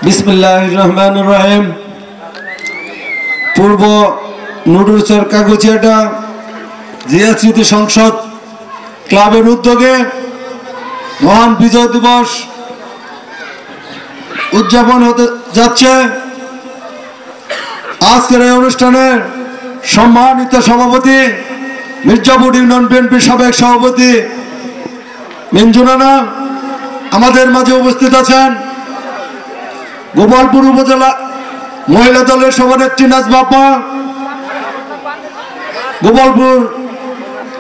বিসমিল্লাহির রহমানির রহিম। পূর্ব নুডুলসের কাগজিয়াটা জিয়া স্মৃতি সংসদ ক্লাবের উদ্যোগে মহান বিজয় দিবস উদযাপন হতে যাচ্ছে। আজকের এই অনুষ্ঠানের সম্মানিত সভাপতি মির্জাপুর ইউনিয়ন বিএনপির সাবেক সভাপতি মিঞ্জু নানা আমাদের মাঝে উপস্থিত আছেন। গোপালপুর উপজেলা মহিলা দলের সভানেত্রী নাজমা আপা, গোপালপুর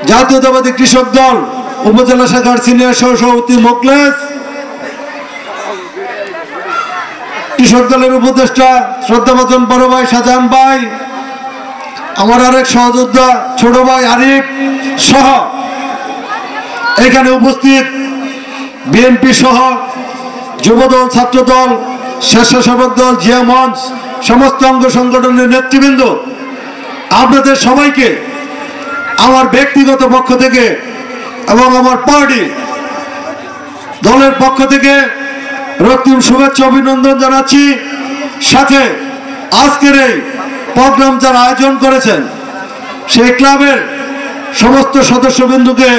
জাতীয়তাবাদী কৃষক দল উপজেলা শাখার সিনিয়র সহসভাপতি মোকলেস, কৃষক দলের উপদেষ্টা শ্রদ্ধাভাজন বড় ভাই শাহজাহান ভাই, আমার আরেক সহযোদ্ধা ছোট ভাই আরিফ সহ এখানে উপস্থিত বিএনপি সহ যুবদল, ছাত্রদল, স্বেচ্ছাসেবক দল, জিয়া মঞ্চ, সমস্ত অঙ্গ সংগঠনের নেতৃবৃন্দ, আপনাদের সবাইকে আমার ব্যক্তিগত পক্ষ থেকে এবং আমার পার্টি দলের পক্ষ থেকে রক্তিম শুভেচ্ছা অভিনন্দন জানাচ্ছি। সাথে আজকের এই প্রোগ্রাম যারা আয়োজন করেছেন সেই ক্লাবের সমস্ত সদস্যবৃন্দুকে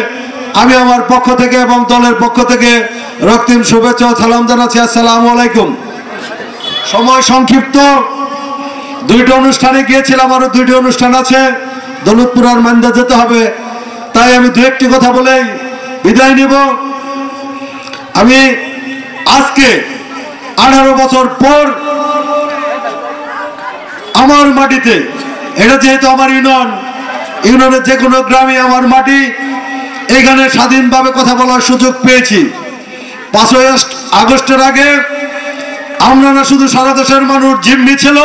আমি আমার পক্ষ থেকে এবং দলের পক্ষ থেকে রক্তিম শুভেচ্ছা ও সালাম জানাচ্ছি। আসসালামু আলাইকুম। সময় সংক্ষিপ্ত, দুইটা অনুষ্ঠানে গিয়েছিলাম, আরো দুইটি অনুষ্ঠান আছে, দৌলতপুর আর মান্দা যেতে হবে, তাই আমি দু একটি কথা বলেই বিদায় নিব। আমি আজকে 18 বছর পর আমার মাটিতে, এটা যেহেতু আমার ইউনিয়নের যে কোনো গ্রামে আমার মাটি, এখানে স্বাধীনভাবে কথা বলার সুযোগ পেয়েছি। 5ই আগস্টের আগে আমরা না শুধু সারা দেশের মানুষ জিম্মি ছিল,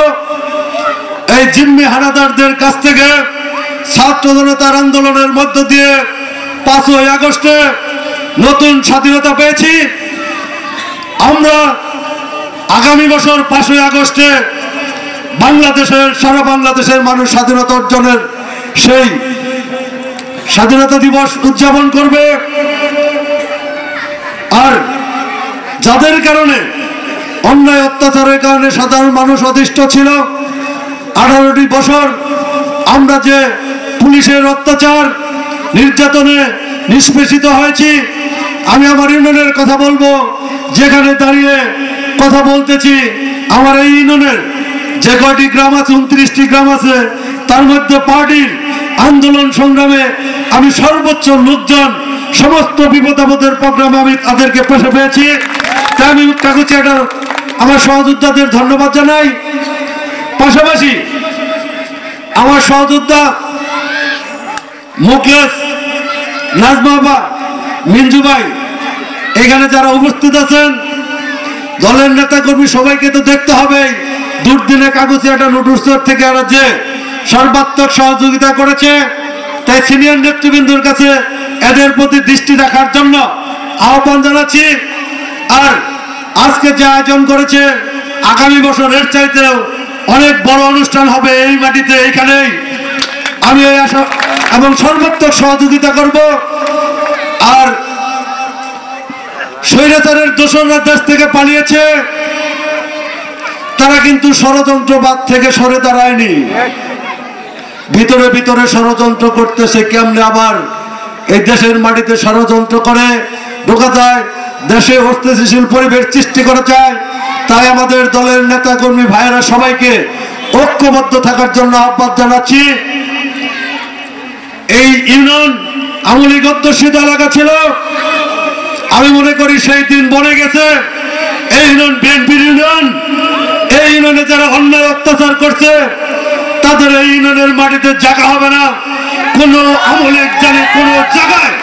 এই জিম্মি হানাদারদের কাছ থেকে ছাত্র জনতার আন্দোলনের মধ্য দিয়ে 5ই আগস্টে নতুন স্বাধীনতা পেয়েছি। আমরা আগামী বছর 5ই আগস্টে সারা বাংলাদেশের মানুষ স্বাধীনতা অর্জনের সেই স্বাধীনতা দিবস উদযাপন করবে। আর যাদের কারণে অন্যায় অত্যাচারের কারণে সাধারণ মানুষ অতিষ্ঠ ছিল, 18টি বছর আমরা যে পুলিশের অত্যাচার নির্যাতনে নিষ্পেষিত হয়েছি, আমি আমার ইউনিয়নের কথা বলবো, যেখানে দাঁড়িয়ে কথা বলতেছি, আমার এই ইউনিয়নের যে কয়টি গ্রাম আছে, 29টি গ্রাম আছে, তার মধ্যে পার্টির আন্দোলন সংগ্রামে আমি সর্বোচ্চ লোকজন, সমস্ত বিপদাপদের প্রোগ্রামে আমি তাদেরকে পেশে পেয়েছি। তাই আমি কাগজিয়াটার আমার সহযোদ্ধাদের ধন্যবাদ জানাই। পাশাপাশি আমার সহযোদ্ধা মোকলেস, নাজমা আপা, মিঞ্জু ভাই, এখানে যারা উপস্থিত আছেন, দলের নেতা কর্মী সবাইকে তো দেখতে হবে। দুর্দিনে কাগজিয়াটা নুডুলসের থেকে এরা যে সর্বাত্মক সহযোগিতা করেছে, তাই সিনিয়র নেতৃবৃন্দের কাছে এদের প্রতি দৃষ্টি রাখার জন্য আহ্বান জানাচ্ছি। আর আজকে যে আয়োজন করেছে, আগামী বছর এর চাইতেও অনেক বড় অনুষ্ঠান হবে এই মাটিতে, এইখানেই আমি এই আশা এবং সর্বাত্মক সহযোগিতা করব। আর স্বৈরাচারের দোসররা দেশ থেকে পালিয়েছে, তারা কিন্তু ষড়যন্ত্রবাদ থেকে সরে দাঁড়ায়নি, ভিতরে ভিতরে ষড়যন্ত্র করতেছে। কেমনে আবার এই দেশের মাটিতে ষড়যন্ত্র করে ঢোকা যায়, দেশে অস্থিতিশীল পরিবেশ সৃষ্টি করা যায়। তাই আমাদের দলের নেতা কর্মী ভাইয়েরা সবাইকে ঐক্যবদ্ধ থাকার জন্য আহ্বান জানাচ্ছি। এই ইউনিয়ন আমলি অধ্যুষিত এলাকা ছিল, আমি মনে করি সেই দিন বনে গেছে। এই ইউনিয়ন বিএনপির ইউনিয়ন, এই ইউনিয়নে যারা অন্যায় অত্যাচার করছে তাদের এই ইউনিয়নের মাটিতে জায়গা হবে না। কোন আমলে জানে কোন জায়গায়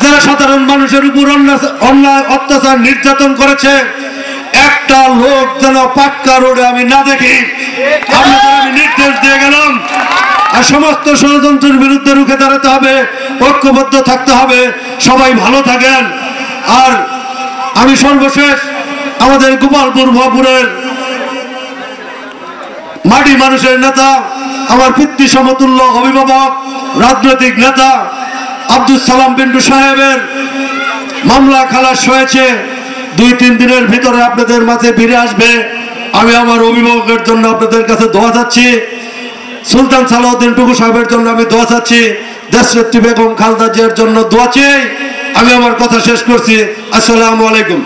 যারা সাধারণ মানুষের উপর অন্যায় অত্যাচার নির্যাতন করেছে, একটা লোক যেন পাক্কা রোডে আমি না দেখি, আপনাদের আমি নির্দেশ দিয়ে গেলাম। আর সমস্ত ষড়যন্ত্রের বিরুদ্ধে রুখে দাঁড়াতে হবে, ঐক্যবদ্ধ থাকতে হবে। সবাই ভালো থাকেন। আর আমি সর্বশেষ আমাদের গোপালপুর ভপুরের মাটি মানুষের নেতা, আমার পিতৃ সমতুল্য অভিভাবক, রাজনৈতিক নেতা আব্দুল সালাম পিন্টু সাহেবের মামলা খালাস হয়েছে, 2-3 দিনের ভিতরে আপনাদের মাঝে ফিরে আসবে। আমি আমার অভিভাবকের জন্য আপনাদের কাছে দোয়া চাচ্ছি, সুলতান সালাউদ্দিন টুকু সাহেবের জন্য আমি দোয়া চাচ্ছি, দেশনেত্রী বেগম খালেদা জিয়ার জন্য দোয়া চেয়ে আমি আমার কথা শেষ করছি। আসসালামু আলাইকুম।